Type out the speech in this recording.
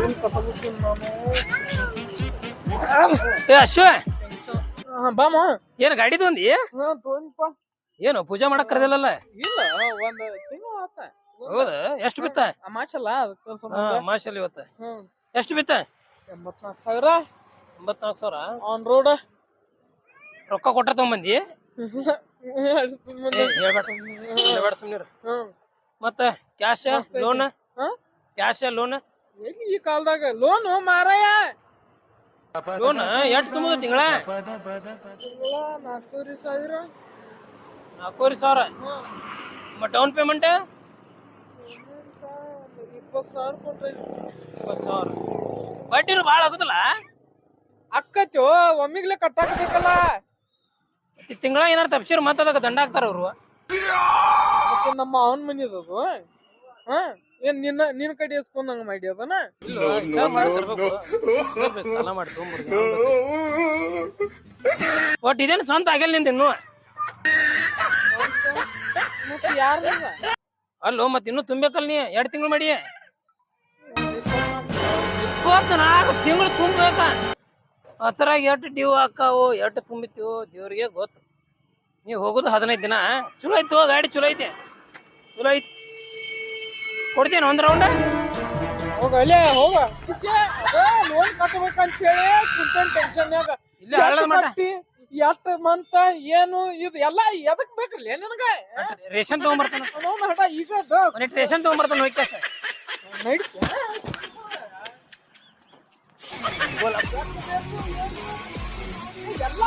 ಏನ್ ಕಟ್ಟಬೇಕು ನಾನು ಏ ಅಶ್ವ ಬಾಮ ಏನ್ ಗಾಡಿ ತೊಂದಿ ತೋನ್ಪ ಏನು ಪೂಜೆ ಮಾಡಕ್ ಕರೆದಿಲ್ಲಲ್ಲ ಇಲ್ಲ ಒಂದ್ ತಿಂಗಳು ಆತ ಹೌದ ಎಷ್ಟು ಬಿತ್ತ ಅಮಾಶಲ್ಲ ಅದಕ್ಕೆ ಮಾಶಲ್ ಇವತ್ತ ಎಷ್ಟು ಬಿತ್ತ 84,000 84,000 ಆನ್ ರೋಡ್ ರೊಕ್ಕ ಕೊಟ್ಟ ತಗೊಂಬಂದಿ ಹೇಳ್ಬೇಡ ಸುಮ್ನಿರು ಮತ್ತ ಕ್ಯಾಶ್ ಲೋನ್ ಕ್ಯಾಶ್ ಲೋನ್ ಎಲ್ಲಿ ಈ ಕಾಲದಾಗ ಲೋನ್ ಮಾರಾಯ ಲೋನ್ ಎಷ್ಟು ತುಂಬುದ ತಿಂಗಳ 4,500 4,500 ಡೌನ್ ಪೇಮೆಂಟ್ 20,000 ಕೊಟ್ರೆ 20,000 ಬಡ್ಡಿ ಭಾಳ ಆಗುದಿಲ್ಲ ಅಕ್ಕತ್ಯೋ ಒಮ್ಮಿಗ್ಲೆ ಕಟ್ಟಾಕಬೇಕಲ್ಲ ತಿಂಗಳ ಏನಾರು ತಪ್ಸಿರ್ ಮತ್ತದಾಗ ದಂಡ ಹಾಕ್ತಾರ ಅವ್ರು ನಮ್ಮ ಅವನ್ ಮನಿದು ಹಾ ಏನ್ ನಿನ್ನ ಕಡೆ ಎಸ್ಕೊಂಡಂಗ ಮಾಡಿ ಅದನ ಸಾಲ ಮಾಡಿ ತೊಗೊಂಡ್ಬರ್ದು ಒಟ್ಟು ಇದೇನು ಸ್ವಂತ ಆಗಿಲ್ಲ ನಿಂದ ಇನ್ನು ಯಾರ ಅಲ್ಲೋ ಮತ್ತೆ ಇನ್ನೂ ತುಂಬೇಕಲ್ ನೀ 2 ತಿಂಗಳು ಮಾಡಿ 24 ತಿಂಗಳು ತುಂಬಬೇಕ ಅದ್ರಾಗ ಎಷ್ಟು ಡ್ಯೂ ಹಾಕಾವು ಎಷ್ಟು ತುಂಬಿತೀವೋ ದೇವ್ರಿಗೆ ಗೊತ್ತು ನೀವು ಹೋಗುದು 15 ದಿನ ಚಲೋ ಐತಿ ಗಾಡಿ ಚಲೋ ಐತಿ ಚಲೋ ಐತಿ ಕೊಡ್ತೇನೆ ಒಂದ್ ರೌಂಡ್ ಹೋಗ ಅಲ್ಲೇ ಹೋಗ ಲೋನ್ ಕಟ್ಟಬೇಕಂತ ಹೇಳಿ ಕುಂತನ್ ಟೆನ್ಷನ್ಯಾಗ ಇಲ್ಲ ಹಳ್ಳದ ಮಟ ಎಷ್ಟ ಮಂತ ಏನು ಇದು ಎಲ್ಲ ಎದಕ್ ಬೇಕ್ರಲ್ಲ ನನಗ ರೇಷನ್ ತಗೊಂಬರ್ತಾನ ಹಠ ಈಗ ರೇಷನ್ ತಗೊಂಬರ್ತಾನ ಹೋಯ್ಕ ನಡೀತಿ ಎಲ್ಲ